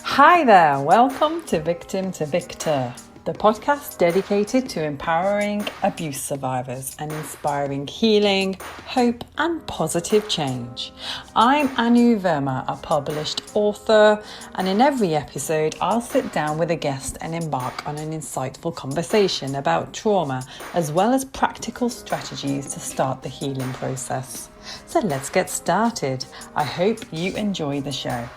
Hi there, welcome to Victim to Victor, the podcast dedicated to empowering abuse survivors and inspiring healing, hope, and positive change. I'm Verma, a published author, and in every episode, I'll sit down with a guest and embark on an insightful conversation about trauma, as well as practical strategies to start the healing process. So let's get started. I hope you enjoy the show.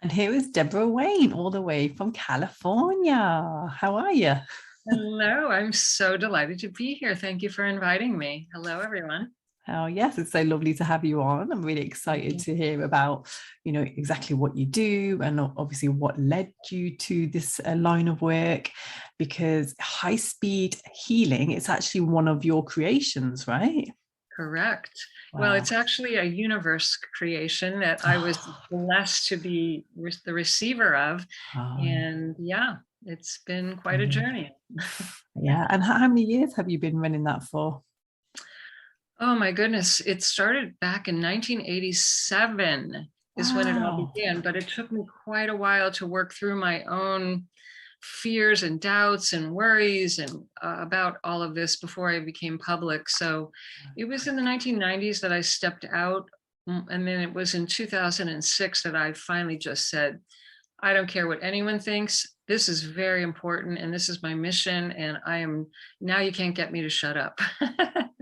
And here is Deborah Wayne, all the way from California. How are you? Hello, I'm so delighted to be here. Thank you for inviting me. Hello, everyone. Oh, yes, it's so lovely to have you on. I'm really excited to hear about, exactly what you do and obviously what led you to this line of work, because HighSpeed Healing, it's actually one of your creations, right? Correct. Wow. Well, it's actually a universe creation that I was blessed to be the receiver of. And yeah, it's been quite a journey. Yeah. And how many years have you been running that for? Oh my goodness. It started back in 1987 is when it all began, but it took me quite a while to work through my own fears and doubts and worries and about all of this before I became public. So it was in the 1990s that I stepped out. And then it was in 2006 that I finally just said, I don't care what anyone thinks. This is very important. And this is my mission. And now you can't get me to shut up.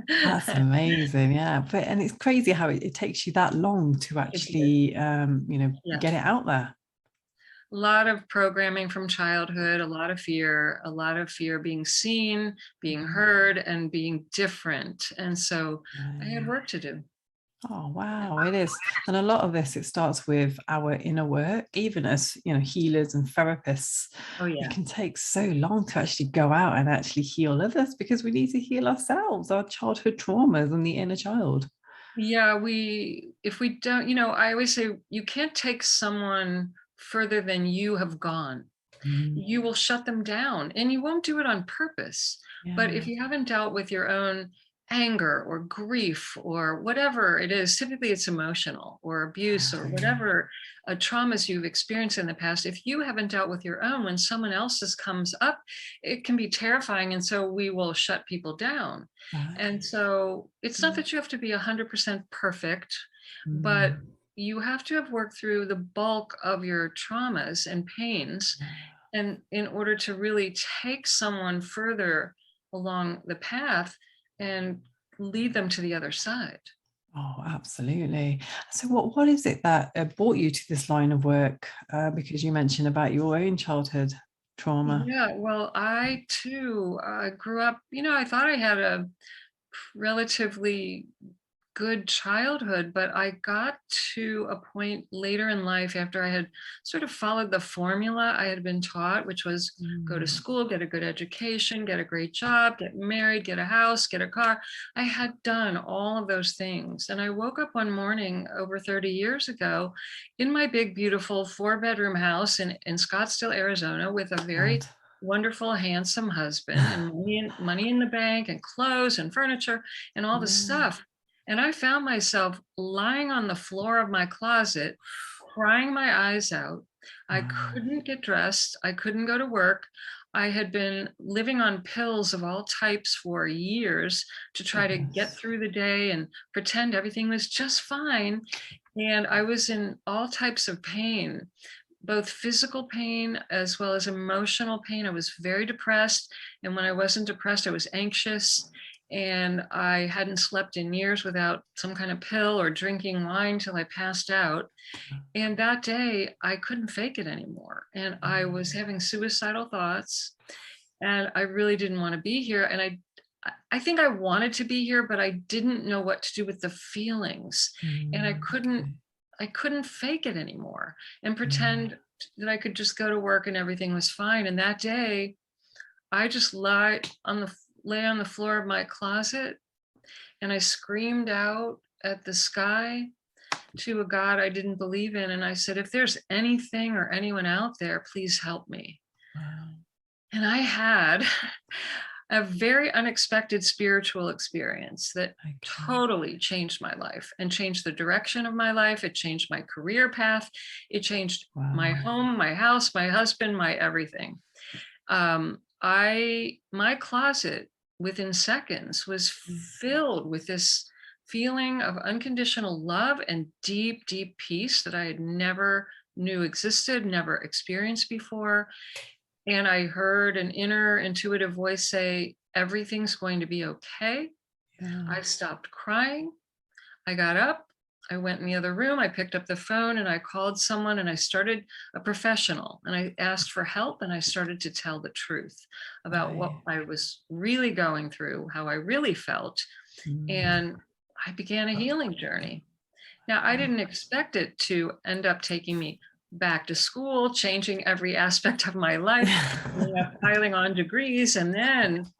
That's amazing. Yeah. And it's crazy how it takes you that long to actually, get it out there. A lot of programming from childhood, a lot of fear being seen, being heard, and being different. And so I had work to do. Oh, wow, it is. And a lot of this, it starts with our inner work, even as, healers and therapists. Oh, yeah. It can take so long to actually go out and actually heal others because we need to heal ourselves, our childhood traumas and the inner child. Yeah, if we don't, I always say you can't take someone further than you have gone. You will shut them down, and you won't do it on purpose. But if you haven't dealt with your own anger or grief or whatever it is, typically it's emotional or abuse or whatever traumas you've experienced in the past, if you haven't dealt with your own, when someone else's comes up, it can be terrifying. And so we will shut people down. And so it's not that you have to be 100% perfect, but you have to have worked through the bulk of your traumas and pains, and in order to really take someone further along the path and lead them to the other side. Oh, absolutely. So what is it that brought you to this line of work? Because you mentioned about your own childhood trauma. Yeah, well, I too grew up, I thought I had a relatively good childhood, but I got to a point later in life after I had sort of followed the formula I had been taught, which was go to school, get a good education, get a great job, get married, get a house, get a car. I had done all of those things. And I woke up one morning over 30 years ago in my big, beautiful 4-bedroom house in Scottsdale, Arizona, with a very wonderful, handsome husband and money in the bank and clothes and furniture and all this stuff. And I found myself lying on the floor of my closet, crying my eyes out. I couldn't get dressed. I couldn't go to work. I had been living on pills of all types for years to try to get through the day and pretend everything was just fine. And I was in all types of pain, both physical pain as well as emotional pain. I was very depressed. And when I wasn't depressed, I was anxious. And I hadn't slept in years without some kind of pill or drinking wine till I passed out. And that day, I couldn't fake it anymore. And I was having suicidal thoughts. And I really didn't want to be here. And I think I wanted to be here, but I didn't know what to do with the feelings. And I couldn't fake it anymore and pretend that I could just go to work and everything was fine. And that day, I just lay on the floor of my closet and I screamed out at the sky to a God I didn't believe in. And I said, if there's anything or anyone out there, please help me. Wow. And I had a very unexpected spiritual experience that totally changed my life and changed the direction of my life. It changed my career path. It changed my home, my house, my husband, my everything. My closet within seconds was filled with this feeling of unconditional love and deep, deep peace that I had never knew existed, never experienced before. And I heard an inner intuitive voice say, everything's going to be okay. Yeah. I stopped crying. I got up. I went in the other room. I picked up the phone and I called someone and I started a professional and I asked for help and I started to tell the truth about what I was really going through, how I really felt. And I began a healing journey. Now, I didn't expect it to end up taking me back to school, changing every aspect of my life, piling on degrees. And then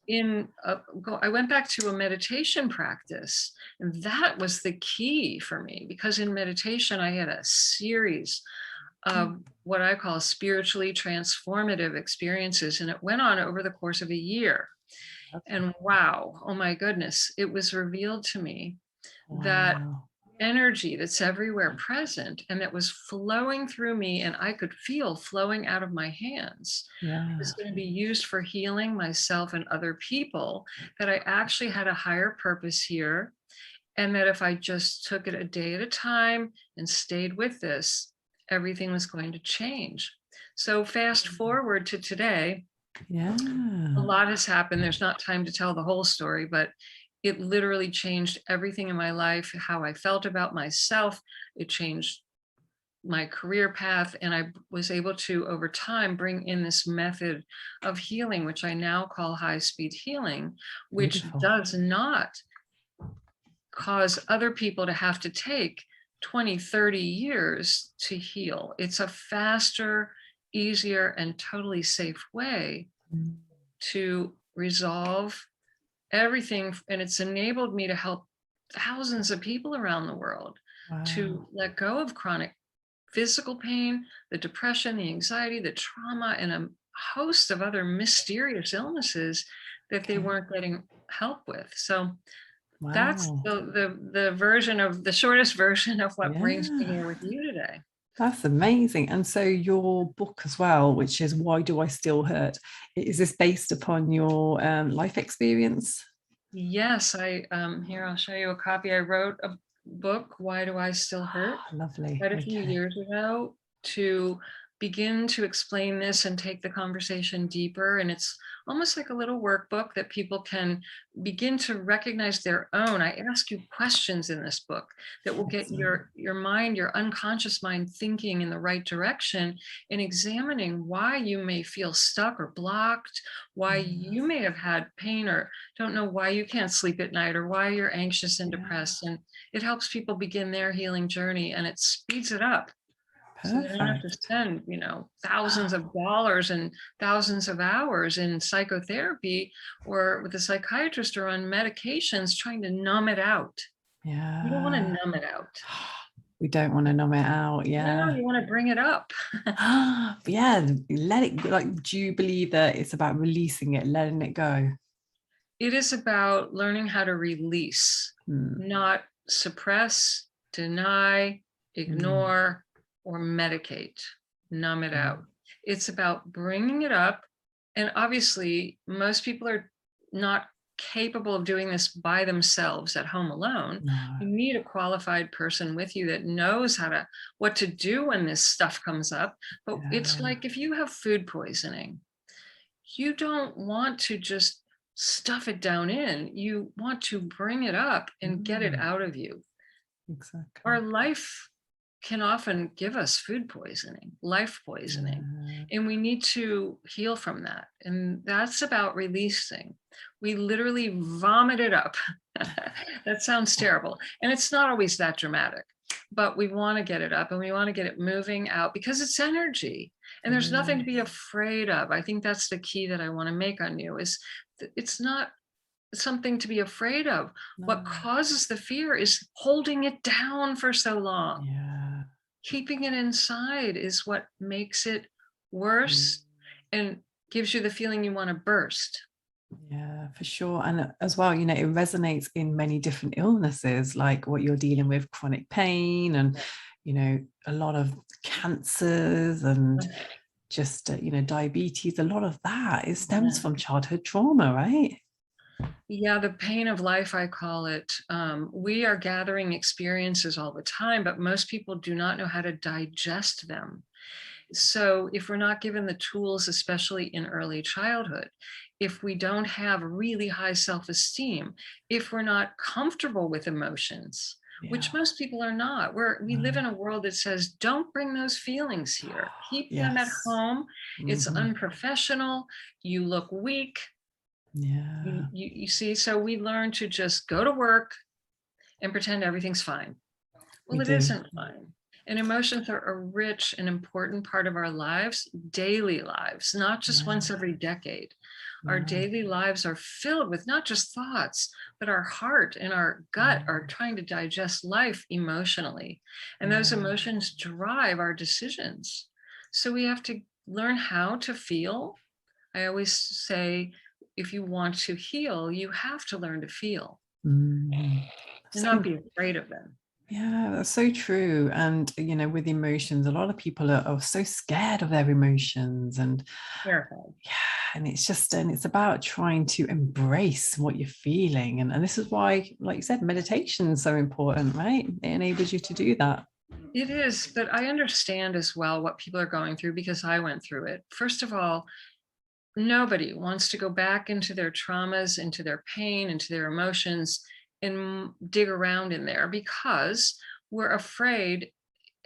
I went back to a meditation practice. And that was the key for me, because in meditation, I had a series of what I call spiritually transformative experiences. And it went on over the course of a year. And wow, oh my goodness, it was revealed to me that energy that's everywhere present and that was flowing through me and I could feel flowing out of my hands was going to be used for healing myself and other people, that I actually had a higher purpose here, and that if I just took it a day at a time and stayed with this, everything was going to change. So fast forward to today, a lot has happened. There's not time to tell the whole story, but it literally changed everything in my life, how I felt about myself. It changed my career path. And I was able to, over time, bring in this method of healing, which I now call HighSpeed Healing, which does not cause other people to have to take 20, 30 years to heal. It's a faster, easier, and totally safe way to resolve everything. And it's enabled me to help thousands of people around the world to let go of chronic physical pain, the depression, the anxiety, the trauma, and a host of other mysterious illnesses that they weren't getting help with. So that's the version of the shortest version of what brings me here with you today. That's amazing. And so your book as well, which is Why Do I Still Hurt? Is this based upon your life experience? Yes, here, I'll show you a copy. I wrote a book, Why Do I Still Hurt? Lovely. Quite a few years ago, to begin to explain this and take the conversation deeper. And it's almost like a little workbook that people can begin to recognize their own. I ask you questions in this book that will get your mind, your unconscious mind, thinking in the right direction and examining why you may feel stuck or blocked, why you may have had pain or don't know why you can't sleep at night, or why you're anxious and depressed. And it helps people begin their healing journey, and it speeds it up. So they don't have to spend, thousands of dollars and thousands of hours in psychotherapy or with a psychiatrist or on medications trying to numb it out. Yeah. You don't want to numb it out. We don't want to numb it out. Yeah. No, you want to bring it up. Yeah. Let it, like, do you believe that it's about releasing it, letting it go? It is about learning how to release, not suppress, deny, ignore, or medicate, numb it out. It's about bringing it up. And obviously, most people are not capable of doing this by themselves at home alone. You need a qualified person with you that knows what to do when this stuff comes up. But it's like if you have food poisoning, you don't want to just stuff it down in. You want to bring it up and get it out of you. Exactly. Our life can often give us food poisoning, life poisoning, and we need to heal from that. And that's about releasing. We literally vomit it up. That sounds terrible. And it's not always that dramatic, but we want to get it up and we want to get it moving out because it's energy and there's nothing to be afraid of. I think that's the key that I want to make on you is it's not something to be afraid of. What No. causes the fear is holding it down for so long. Yeah. Keeping it inside is what makes it Mm. worse and gives you the feeling you want to burst. Yeah, for sure. And as well, it resonates in many different illnesses, like what you're dealing with, chronic pain and, a lot of cancers and just, diabetes. A lot of that, it stems from childhood trauma, right? Yeah, the pain of life, I call it. We are gathering experiences all the time, but most people do not know how to digest them. So, if we're not given the tools, especially in early childhood, if we don't have really high self esteem, if we're not comfortable with emotions, which Yeah. most people are not, we live in a world that says, don't bring those feelings here, keep them at Yes. home. It's Mhm. unprofessional. You look weak. Yeah, You see, so we learn to just go to work and pretend everything's fine. we Well, it do. isn't fine. And emotions are a rich and important part of our lives, daily lives, not just Yeah, once every decade. Our yeah, daily lives are filled with not just thoughts, but our heart and our gut are trying to digest life emotionally. And those yeah. emotions drive our decisions. So we have to learn how to feel. I always say, if you want to heal, you have to learn to feel Mm. and So, not be afraid of them. yeah, that's so true. And, with emotions, a lot of people are so scared of their emotions. And Terrified. yeah, and it's about trying to embrace what you're feeling. And this is why, like you said, meditation is so important, right? It enables you to do that. It is, but I understand as well what people are going through because I went through it. First of all, nobody wants to go back into their traumas, into their pain, into their emotions, and dig around in there because we're afraid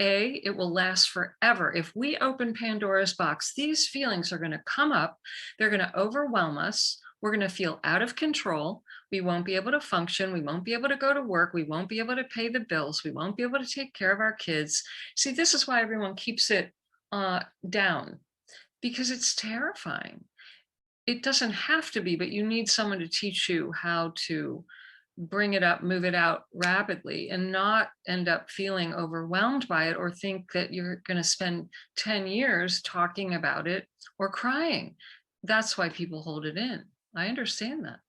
it will last forever. If we open Pandora's box, these feelings are going to come up. They're going to overwhelm us. We're going to feel out of control. We won't be able to function. We won't be able to go to work. We won't be able to pay the bills. We won't be able to take care of our kids. See, this is why everyone keeps it down because it's terrifying. It doesn't have to be, but you need someone to teach you how to bring it up, move it out rapidly, and not end up feeling overwhelmed by it or think that you're going to spend 10 years talking about it or crying. That's why people hold it in. I understand that.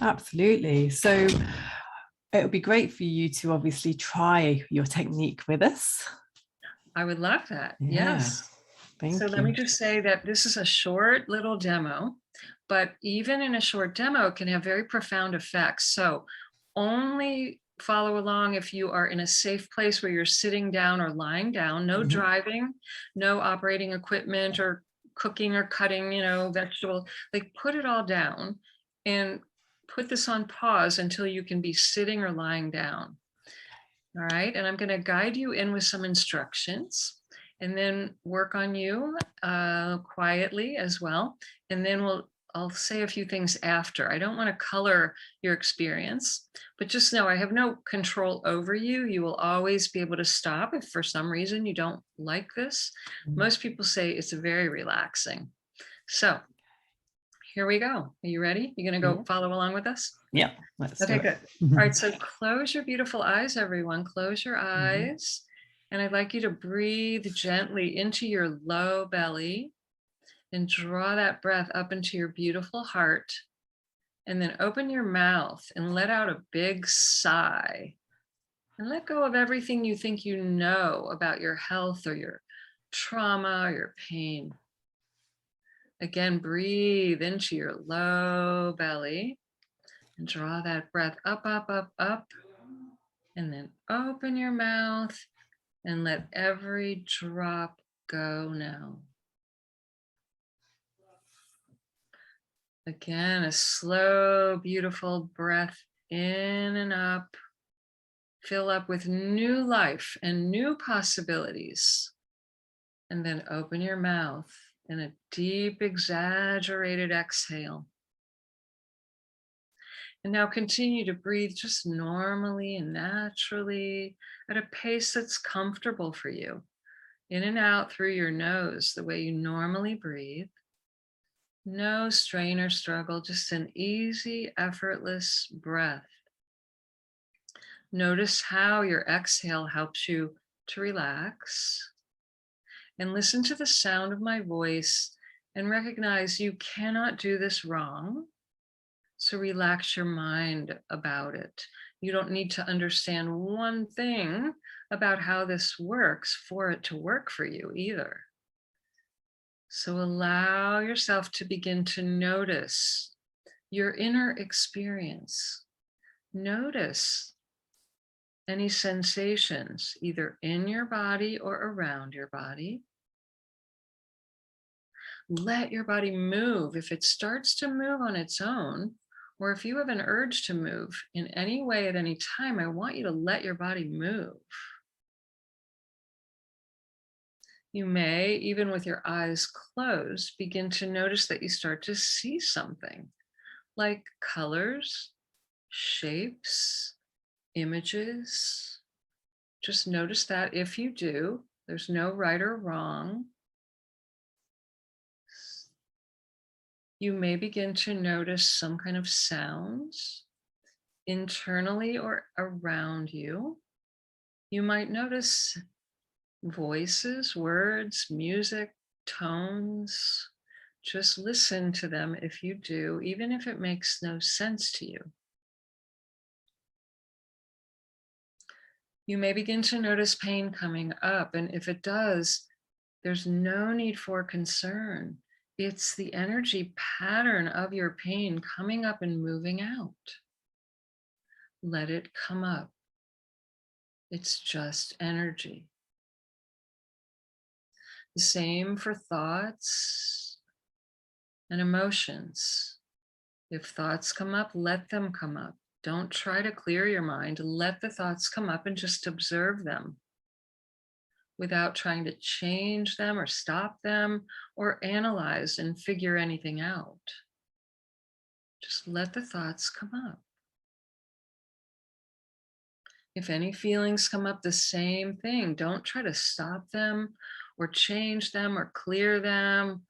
Absolutely. So it would be great for you to obviously try your technique with us. I would love that. Yeah, Yes. So thank let me you. just say that this is a short little demo, but even in a short demo, it can have very profound effects. So only follow along if you are in a safe place where you're sitting down or lying down, no Mhm. driving, no operating equipment or cooking or cutting, vegetable. Like put it all down and put this on pause until you can be sitting or lying down. All right. And I'm going to guide you in with some instructions and then work on you quietly as well. And then I'll say a few things after. I don't want to color your experience, but just know I have no control over you. You will always be able to stop if for some reason you don't like this. Most people say it's very relaxing. So here we go. Are you ready? You going to go Yeah, follow along with us? yeah, let's do Okay, it. good. All right, so close your beautiful eyes, everyone. Close your Mhm. eyes. And I'd like you to breathe gently into your low belly and draw that breath up into your beautiful heart. And then open your mouth and let out a big sigh. And let go of everything you think you know about your health or your trauma or your pain. Again, breathe into your low belly and draw that breath up, up, up, up. And then open your mouth and let every drop go now. Again, a slow, beautiful breath in and up. Fill up with new life and new possibilities. And then open your mouth in a deep, exaggerated exhale. And now continue to breathe just normally and naturally at a pace that's comfortable for you. In and out through your nose, the way you normally breathe. No strain or struggle, just an easy, effortless breath. Notice how your exhale helps you to relax, and listen to the sound of my voice and recognize you cannot do this wrong. So relax your mind about it. You don't need to understand one thing about how this works for it to work for you either. So allow yourself to begin to notice your inner experience. Notice any sensations either in your body or around your body. Let your body move. If it starts to move on its own, or if you have an urge to move in any way at any time, I want you to let your body move. You may, even with your eyes closed, begin to notice that you start to see something like colors, shapes, images. Just notice that if you do, there's no right or wrong. You may begin to notice some kind of sounds internally or around you. You might notice voices, words, music, tones. Just listen to them if you do, even if it makes no sense to you. You may begin to notice pain coming up, and if it does, there's no need for concern. It's the energy pattern of your pain coming up and moving out. Let it come up. It's just energy. The same for thoughts and emotions. If thoughts come up, let them come up. Don't try to clear your mind. Let the thoughts come up and just observe them without trying to change them or stop them or analyze and figure anything out. Just let the thoughts come up. If any feelings come up, the same thing. Don't try to stop them or change them or clear them.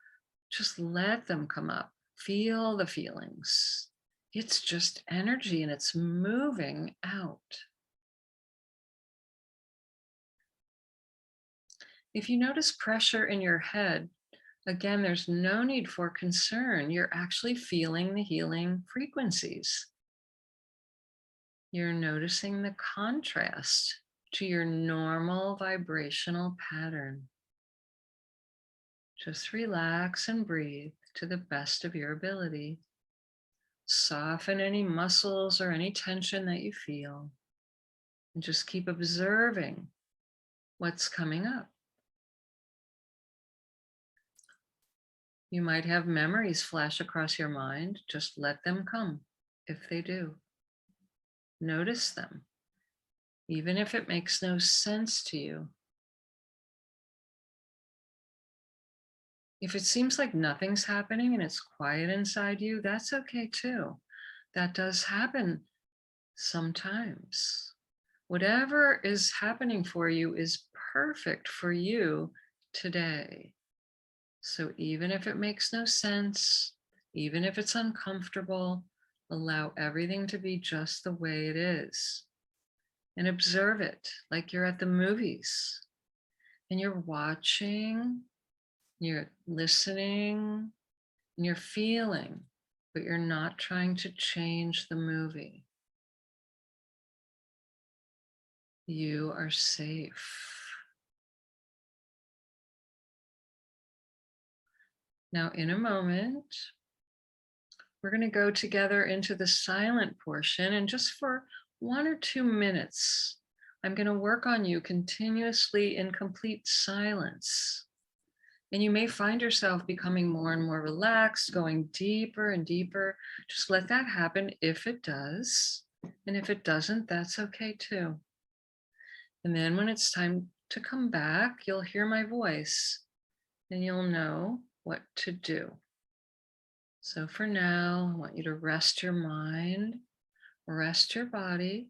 Just let them come up. Feel the feelings. It's just energy and it's moving out. If you notice pressure in your head, again, there's no need for concern. You're actually feeling the healing frequencies. You're noticing the contrast to your normal vibrational pattern. Just relax and breathe to the best of your ability. Soften any muscles or any tension that you feel, and just keep observing what's coming up. You might have memories flash across your mind. Just let them come if they do. Notice them, even if it makes no sense to you. If it seems like nothing's happening and it's quiet inside you, that's okay too. That does happen sometimes. Whatever is happening for you is perfect for you today. So even if it makes no sense, even if it's uncomfortable, allow everything to be just the way it is. And observe it like you're at the movies and you're watching, you're listening, and you're feeling, but you're not trying to change the movie. You are safe. Now, in a moment, we're going to go together into the silent portion, and just for 1 or 2 minutes, I'm going to work on you continuously in complete silence. And you may find yourself becoming more and more relaxed, going deeper and deeper. Just let that happen if it does. And if it doesn't, that's okay too. And then when it's time to come back, you'll hear my voice and you'll know what to do. So for now, I want you to rest your mind, rest your body.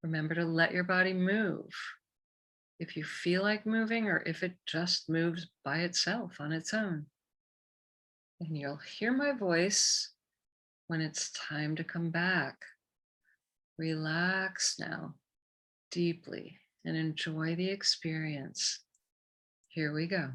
Remember to let your body move. If you feel like moving or if it just moves by itself on its own. And you'll hear my voice when it's time to come back. Relax now deeply and enjoy the experience. Here we go.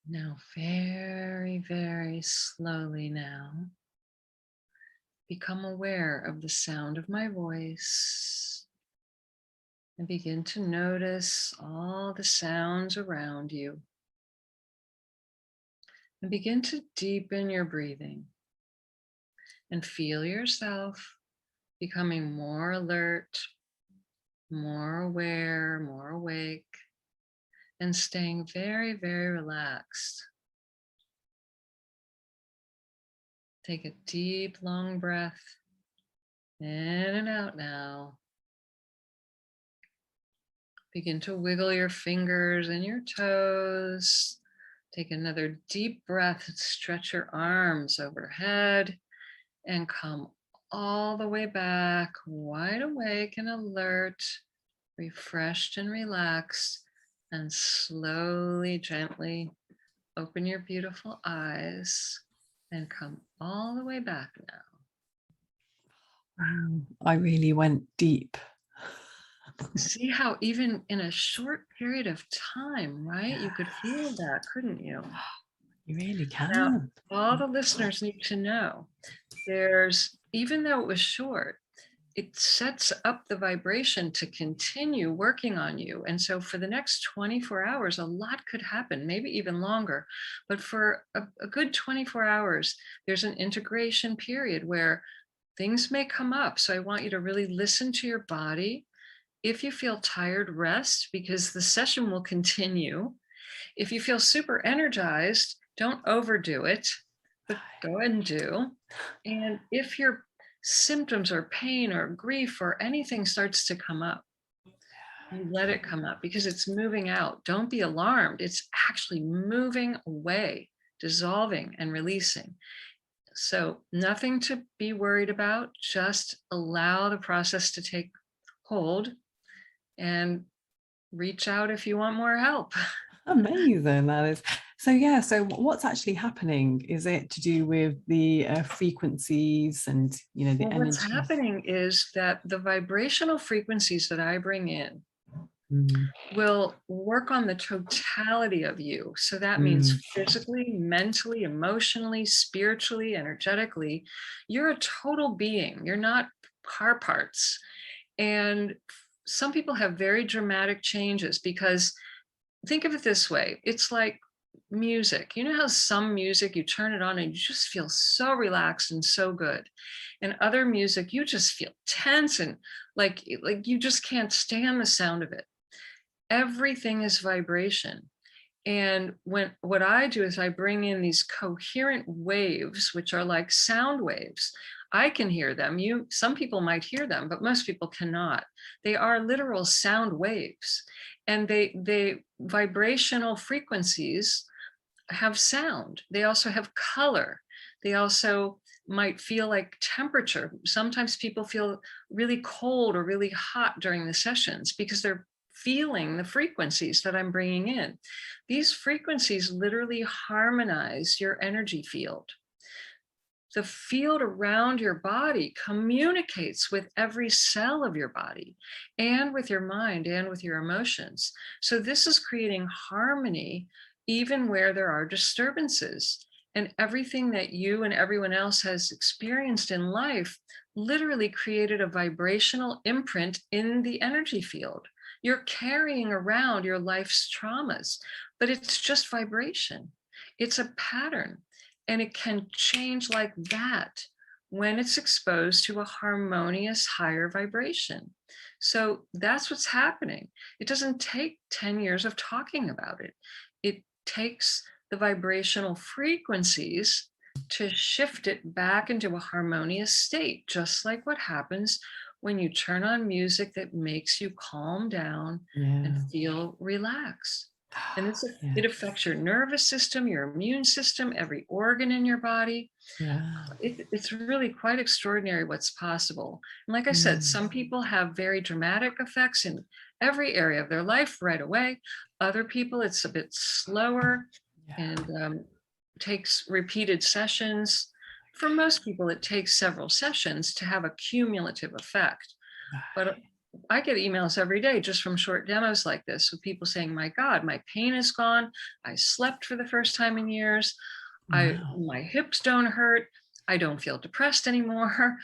Now, very, very slowly now, become aware of the sound of my voice and begin to notice all the sounds around you. And begin to deepen your breathing and feel yourself becoming more alert, more aware, more awake, and staying very, very relaxed. Take a deep, long breath in and out now. Begin to wiggle your fingers and your toes. Take another deep breath and stretch your arms overhead and come all the way back, wide awake and alert, refreshed and relaxed, and slowly, gently open your beautiful eyes and come all the way back now. Wow, I really went deep. See how even in a short period of time, right? You could feel that, couldn't you? You really Now, can. all the listeners need to know even though it was short, it sets up the vibration to continue working on you. And so for the next 24 hours, a lot could happen, maybe even longer. But for a good 24 hours, there's an integration period where things may come up. So I want you to really listen to your body. If you feel tired, rest, because the session will continue. If you feel super energized, don't overdo it, but go ahead and do. And if your symptoms or pain or grief or anything starts to come up, you let it come up because it's moving out. Don't be alarmed. It's actually moving away, dissolving and releasing. So nothing to be worried about. Just allow the process to take hold and reach out if you want more help. Amazing, that is. So yeah, so what's actually happening? Is it to do with the frequencies and, the Well, what's energies? happening is that the vibrational frequencies that I bring in Mm, will work on the totality of you. So that means physically, mentally, emotionally, spiritually, energetically. You're a total being. You're not car parts. And some people have very dramatic changes because think of it this way. It's like music. You know how some music, you turn it on and you just feel so relaxed and so good. And other music, you just feel tense and like you just can't stand the sound of it. Everything is vibration. And what I do is I bring in these coherent waves, which are like sound waves. I can hear them. Some people might hear them, but most people cannot. They are literal sound waves, and they vibrational frequencies have sound. They also have color. They also might feel like temperature. Sometimes people feel really cold or really hot during the sessions because they're feeling the frequencies that I'm bringing in. These frequencies literally harmonize your energy field. The field around your body communicates with every cell of your body and with your mind and with your emotions. So this is creating harmony even where there are disturbances. And everything that you and everyone else has experienced in life literally created a vibrational imprint in the energy field. You're carrying around your life's traumas, but it's just vibration. It's a pattern. And it can change like that when it's exposed to a harmonious higher vibration. So that's what's happening. It doesn't take 10 years of talking about it. It takes the vibrational frequencies to shift it back into a harmonious state, just like what happens when you turn on music that makes you calm down and feel relaxed. And it affects your nervous system, your immune system, every organ in your body. It's really quite extraordinary what's possible. And like I said, some people have very dramatic effects in every area of their life right away. Other people, it's a bit slower and takes repeated sessions. For most people, it takes several sessions to have a cumulative effect. But I get emails every day just from short demos like this with people saying, my God, my pain is gone. I slept for the first time in years. My hips don't hurt. I don't feel depressed anymore.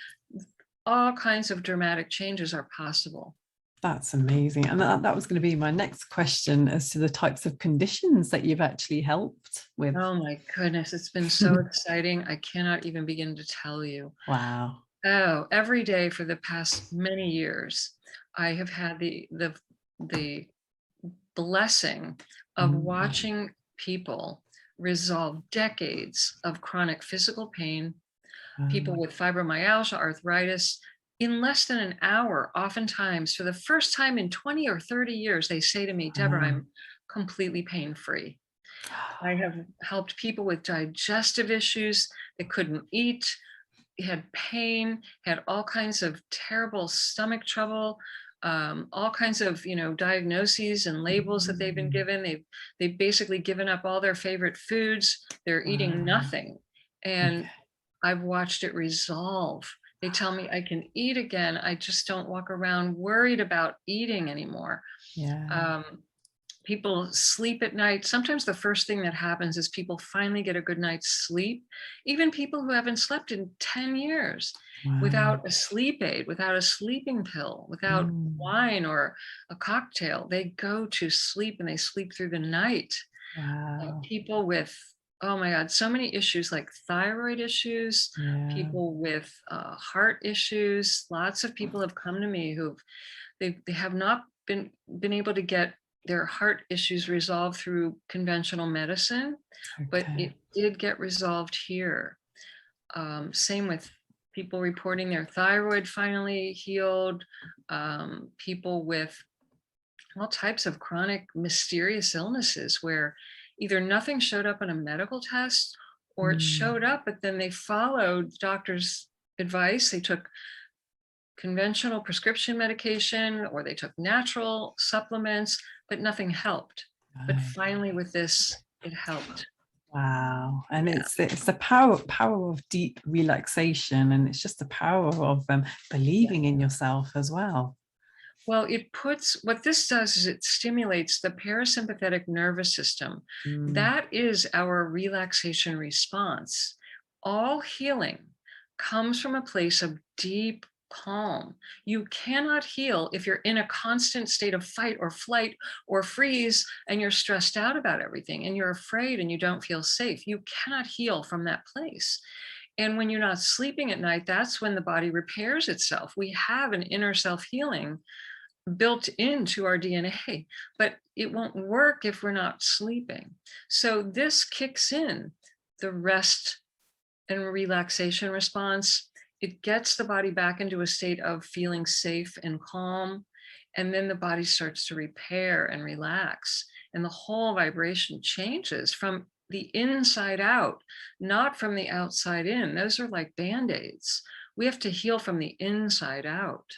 All kinds of dramatic changes are possible. That's amazing. And that was going to be my next question as to the types of conditions that you've actually helped with. Oh my goodness, it's been so exciting. I cannot even begin to tell you. Wow. Oh, every day for the past many years, I have had the blessing of watching people resolve decades of chronic physical pain, people with fibromyalgia, arthritis, in less than an hour. Oftentimes, for the first time in 20 or 30 years, they say to me, Deborah, I'm completely pain-free. I have helped people with digestive issues. They couldn't eat, had pain, had all kinds of terrible stomach trouble, all kinds of diagnoses and labels that they've been given. They've basically given up all their favorite foods. They're eating nothing, and I've watched it resolve. They tell me I can eat again. I just don't walk around worried about eating anymore. People sleep at night. Sometimes the first thing that happens is people finally get a good night's sleep. Even people who haven't slept in 10 years without a sleep aid, without a sleeping pill, without wine or a cocktail, they go to sleep and they sleep through the night. People with, oh my God, so many issues like thyroid issues, people with heart issues. Lots of people have come to me they have not been able to get their heart issues resolved through conventional medicine, but it did get resolved here. Same with people reporting their thyroid finally healed, people with all types of chronic mysterious illnesses where either nothing showed up in a medical test or it showed up, but then they followed doctor's advice. They took conventional prescription medication or they took natural supplements, but nothing helped. But finally with this, it helped. Wow. And it's the power of deep relaxation, and it's just the power of believing in yourself as well. Well, what this does is it stimulates the parasympathetic nervous system. That is our relaxation response. All healing comes from a place of deep calm. You cannot heal if you're in a constant state of fight or flight or freeze and you're stressed out about everything and you're afraid and you don't feel safe. You cannot heal from that place. And when you're not sleeping at night, that's when the body repairs itself. We have an inner self healing built into our DNA, but it won't work if we're not sleeping. So this kicks in the rest and relaxation response. it gets the body back into a state of feeling safe and calm. And then the body starts to repair and relax. And the whole vibration changes from the inside out, not from the outside in. Those are like band-aids. We have to heal from the inside out.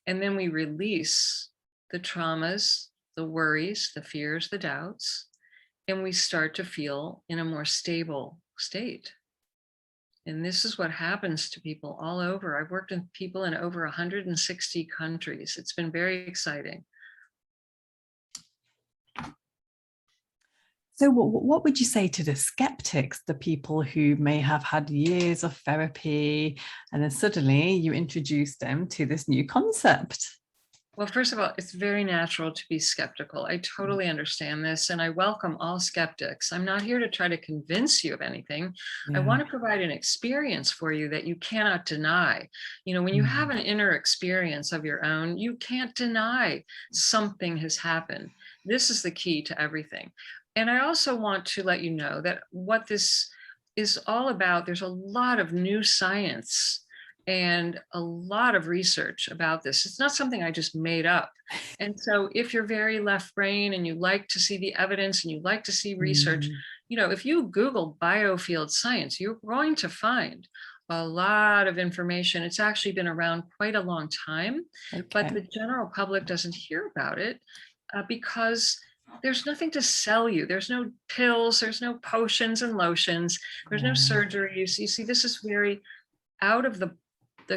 And then we release the traumas, the worries, the fears, the doubts, and we start to feel in a more stable state. And this is what happens to people all over. I've worked with people in over 160 countries. It's been very exciting. So what would you say to the skeptics, the people who may have had years of therapy, and then suddenly you introduce them to this new concept? Well, first of all, it's very natural to be skeptical. I totally understand this, and I welcome all skeptics. I'm not here to try to convince you of anything. I Yeah. want to provide an experience for you that you cannot deny. You know, when you have an inner experience of your own, you can't deny something has happened. This is the key to everything. And I also want to let you know that what this is all about, there's a lot of new science and a lot of research about this. It's not something I just made up. And so if you're very left brain and you like to see the evidence and you like to see research, you know, if you Google biofield science, you're going to find a lot of information. It's actually been around quite a long time, but the general public doesn't hear about it because there's nothing to sell you. There's no pills, there's no potions and lotions, there's no surgeries. You see, this is very out of the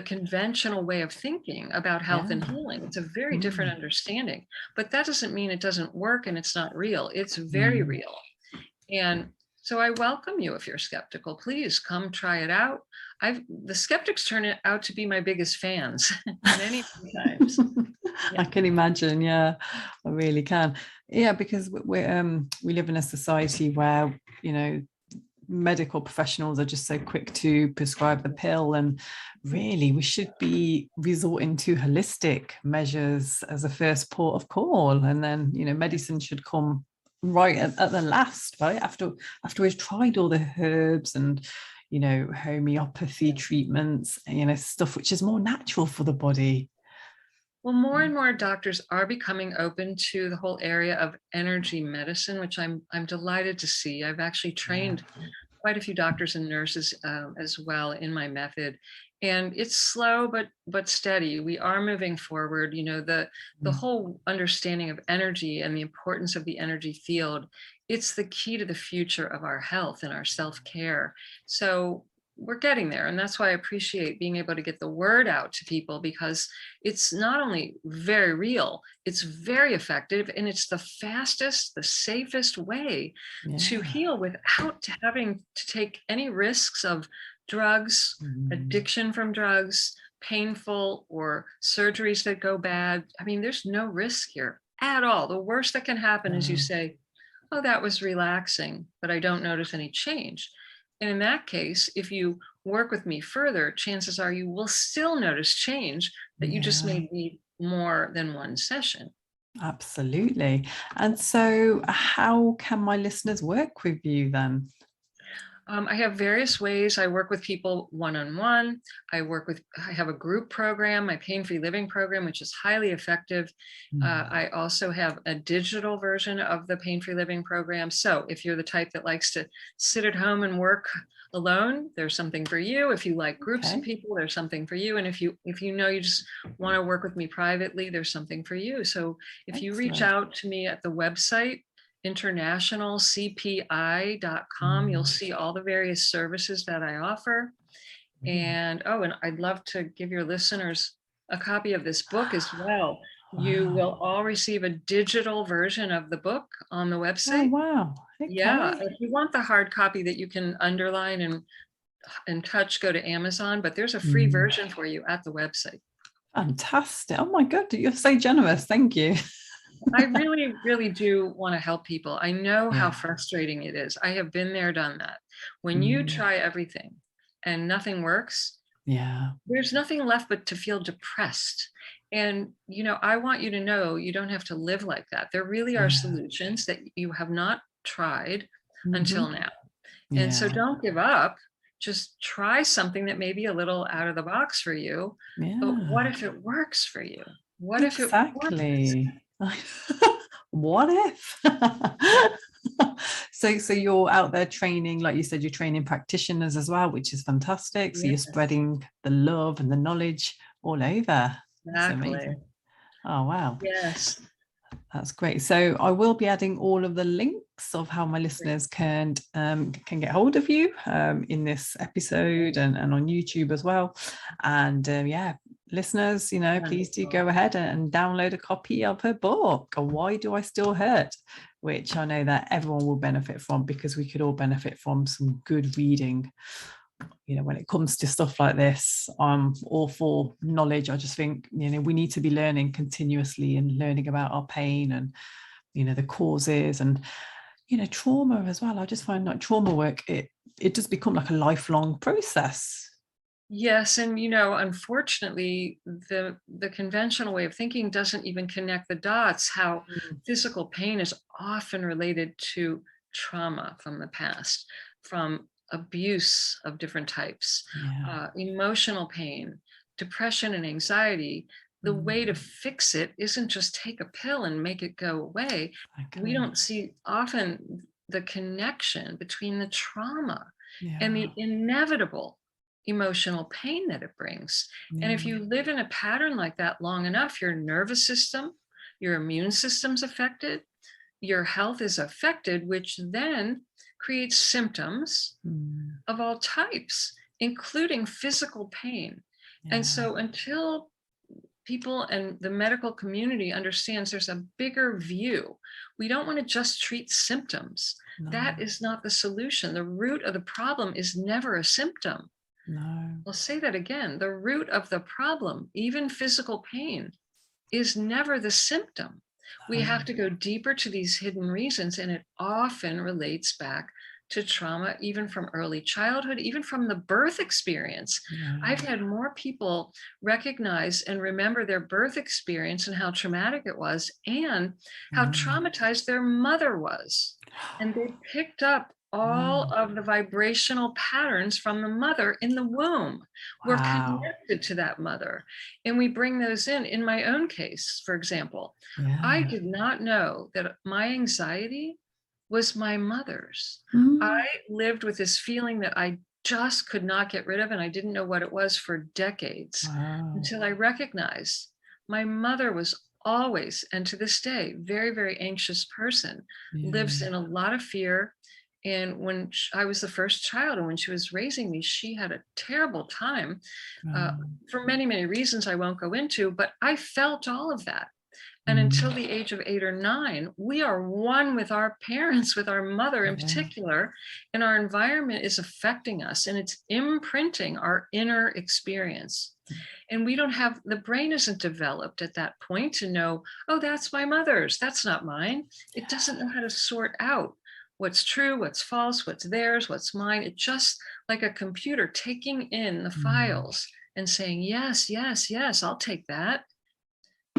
conventional way of thinking about health and healing. It's a very different understanding, but that doesn't mean it doesn't work and it's not real. It's very real. And so I welcome you if you're skeptical. Please come try it out. The skeptics turn out to be my biggest fans many times. I can imagine. Yeah, I really can. Yeah, because we live in a society where, you know, medical professionals are just so quick to prescribe the pill, and really we should be resorting to holistic measures as a first port of call, and then, you know, medicine should come right at the last, right after we've tried all the herbs and, you know, homeopathy treatments, you know, stuff which is more natural for the body. Well, more and more doctors are becoming open to the whole area of energy medicine, which I'm delighted to see. I've actually trained quite a few doctors and nurses as well in my method, and it's slow but steady. We are moving forward. You know, the whole understanding of energy and the importance of the energy field. It's the key to the future of our health and our self-care. So we're getting there. And that's why I appreciate being able to get the word out to people, because it's not only very real, it's very effective, and it's the fastest, the safest way to heal without having to take any risks of drugs, addiction from drugs, painful or surgeries that go bad. I mean, there's no risk here at all. The worst that can happen is you say, oh, that was relaxing, but I don't notice any change. And in that case, if you work with me further, chances are you will still notice change, that you just may need more than one session. Absolutely. And so how can my listeners work with you then? I have various ways. I work with people one-on-one. I have a group program, my pain-free living program, which is highly effective. I also have a digital version of the pain-free living program. So if you're the type that likes to sit at home and work alone, there's something for you. If you like groups of people, there's something for you. And if you know you just want to work with me privately, there's something for you. So if you reach out to me at the website, internationalcpi.com, you'll see all the various services that I offer. And and I'd love to give your listeners a copy of this book as well. You will all receive a digital version of the book on the website. Oh, wow. Okay. Yeah, if you want the hard copy that you can underline and touch, go to Amazon, but there's a free version for you at the website. Fantastic. Oh my God, you're so generous. Thank you. I really, really do want to help people. I know how frustrating it is. I have been there, done that. When you try everything and nothing works, there's nothing left but to feel depressed. And, you know, I want you to know you don't have to live like that. There really are solutions that you have not tried until now. And so don't give up. just try something that may be a little out of the box for you. But what Yeah, if it works for you? What if it works? exactly. What if? So you're out there training, like you said, you're training practitioners as well, which is fantastic. So you're Yes, spreading the love and the knowledge all over. That's exactly. amazing. Oh, wow. Yes. That's great. So I will be adding all of the links of how my Great. listeners can get hold of you in this episode and on YouTube as well. And yeah, listeners, please do Wonderful. go ahead and download a copy of her book, Why Do I Still Hurt? Which I know that everyone will benefit from, because we could all benefit from some good reading. When it comes to stuff like this, I'm all for knowledge. I just think, we need to be learning continuously and learning about our pain and, the causes and, trauma as well. I just find like trauma work, it does become like a lifelong process. Yes, and unfortunately, the conventional way of thinking doesn't even connect the dots. How Mm. physical pain is often related to trauma from the past, from abuse of different types, Yeah. emotional pain, depression, and anxiety. The way to Mm. fix it isn't just take a pill and make it go away. We Okay. don't see often the connection between the trauma and Yeah. the inevitable emotional pain that it brings. And if Yeah. you live in a pattern like that long enough, your nervous system, your immune system's affected, your health is affected, which then creates symptoms Mm. of all types, including physical pain. And Yeah. so until people and the medical community understands there's a bigger view, we don't want to just treat symptoms. No. That is not the solution. The root of the problem is never a symptom. No. I'll say that again. The root of the problem, even physical pain, is never the symptom. We No. have to go deeper to these hidden reasons, and it often relates back to trauma, even from early childhood, even from the birth experience. I've Yeah. had more people recognize and remember their birth experience and how traumatic it was, and how Wow. traumatized their mother was. And they picked up all Wow. of the vibrational patterns from the mother in the womb, were Wow. connected to that mother. And we bring those in my own case, for example. I Yeah. did not know that my anxiety was my mother's. I Mm. lived with this feeling that I just could not get rid of, and I didn't know what it was for decades, Wow. until I recognized my mother was always, and to this day, very, very anxious person, lives Yeah. in a lot of fear. And when I was the first child, and when she was raising me, she had a terrible time, uh, Wow. for many, many reasons I won't go into, but I felt all of that. And until Mm. the age of 8 or 9, we are one with our parents, with our mother in Yeah. particular, and our environment is affecting us and it's imprinting our inner experience. And we don't have, the brain isn't developed at that point to know, oh, that's my mother's, that's not mine. It doesn't know how to sort out what's true, what's false, what's theirs, what's mine. It's just like a computer taking in the Mm. files and saying, yes, yes, yes, I'll take that.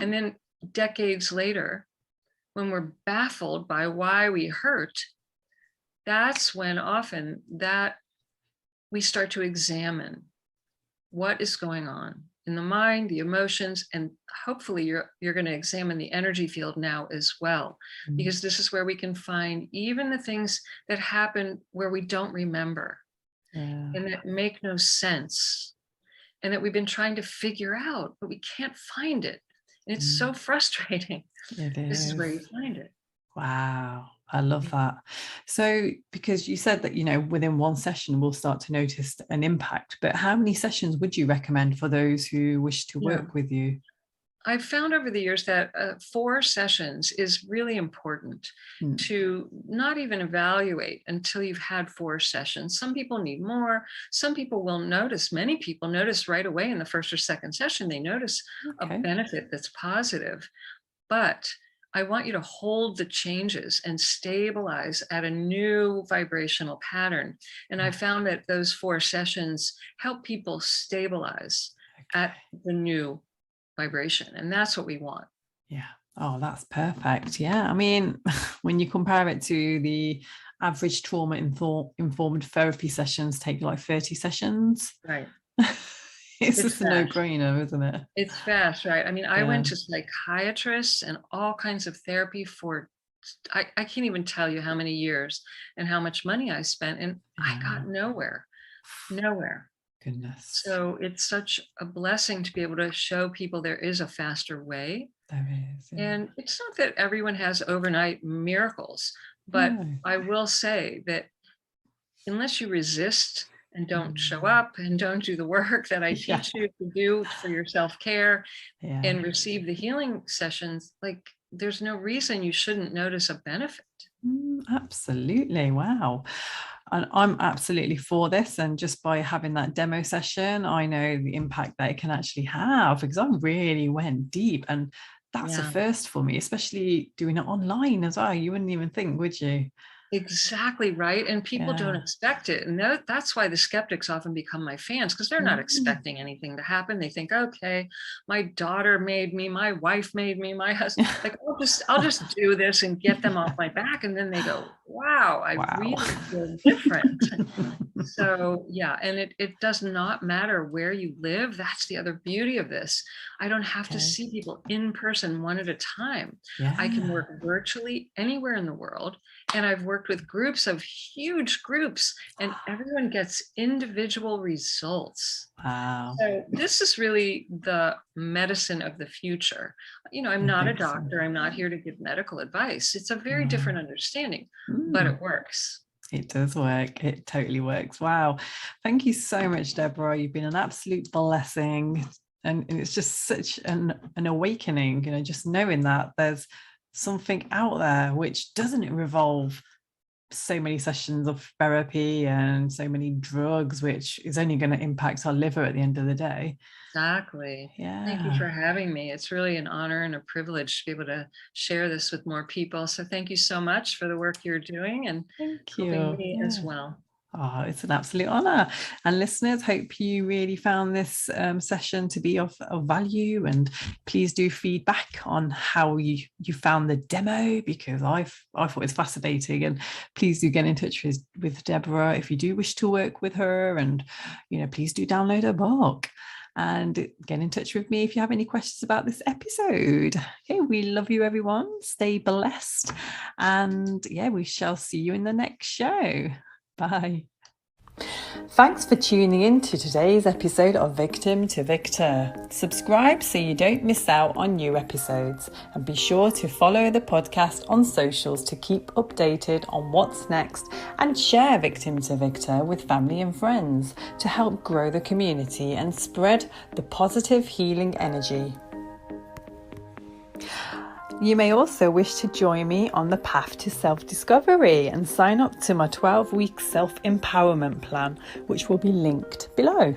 And then decades later, when we're baffled by why we hurt, that's when often that we start to examine what is going on in the mind, the emotions, and hopefully you're going to examine the energy field now as well, Mm. because this is where we can find even the things that happen where we don't remember Yeah. and that make no sense and that we've been trying to figure out, but we can't find it. And it's so Mm. frustrating. It This is where is. you find it. Wow. I love that. So, because you said that, within one session, we'll start to notice an impact, but how many sessions would you recommend for those who wish to Yeah. work with you? I've found over the years that 4 sessions is really important Mm. to not even evaluate until you've had 4 sessions. Some people need more. Some people will notice, many people notice right away in the first or second session, they notice a Okay. benefit that's positive. But I want you to hold the changes and stabilize at a new vibrational pattern. And I Yeah. found that those 4 sessions help people stabilize Okay. at the new vibration. And that's what we want. Yeah. Oh, that's perfect. Yeah. I mean, when you compare it to the average trauma informed therapy sessions take like 30 sessions, Right. it's It's just a fast. no-brainer, isn't it? It's fast, right? I mean, I Yeah. went to psychiatrists and all kinds of therapy for I can't even tell you how many years and how much money I spent, and I Yeah. got nowhere, nowhere. Goodness. So it's such a blessing to be able to show people there is a faster way. There is. Yeah. And it's not that everyone has overnight miracles, but No. I will say that unless you resist and don't show Mm. up and don't do the work that I Yeah. teach you to do for your self-care Yeah. and receive the healing sessions, like there's no reason you shouldn't notice a benefit. Absolutely. Wow. And I'm absolutely for this. And just by having that demo session, I know the impact that it can actually have because I really went deep. And that's a Yeah. first for me, especially doing it online as well. You wouldn't even think, would you? Exactly right. And people don't Yeah. expect it. And that's why the skeptics often become my fans because they're not Mm. expecting anything to happen. They think, okay, my daughter made me, my wife made me, my husband, like I'll just do this and get them off Yeah. my back. And then they go, wow, I Wow. really feel different. So yeah, and it does not matter where you live. That's the other beauty of this. I don't have to Okay. see people in person one at a time. I can Yeah. work virtually anywhere in the world. And I've worked with groups of huge groups, and everyone gets individual results. Wow. So this is really the medicine of the future. I'm I not a think so. doctor. I'm not here to give medical advice. It's a very No. different understanding, but Mm. it works. It does work. It totally works. Wow. Thank you so much, Deborah. You've been an absolute blessing. And it's just such an awakening, just knowing that there's something out there which doesn't involve so many sessions of therapy and so many drugs, which is only going to impact our liver at the end of the day. Exactly. Thank you Yeah. for having me. It's really an honor and a privilege to be able to share this with more people. So thank you so much for the work you're doing and Thank helping you. me as Yeah. well. Oh, it's an absolute honor. And listeners, hope you really found this session to be of value. And please do feedback on how you found the demo because I thought it was fascinating. And please do get in touch with Deborah if you do wish to work with her. And please do download her book. And get in touch with me if you have any questions about this episode. Okay, we love you, everyone. Stay blessed. And yeah, we shall see you in the next show. Bye. Thanks for tuning in to today's episode of Victim to Victor. Subscribe so you don't miss out on new episodes, and be sure to follow the podcast on socials to keep updated on what's next, and share Victim to Victor with family and friends to help grow the community and spread the positive healing energy. You may also wish to join me on the path to self-discovery and sign up to my 12-week self-empowerment plan, which will be linked below.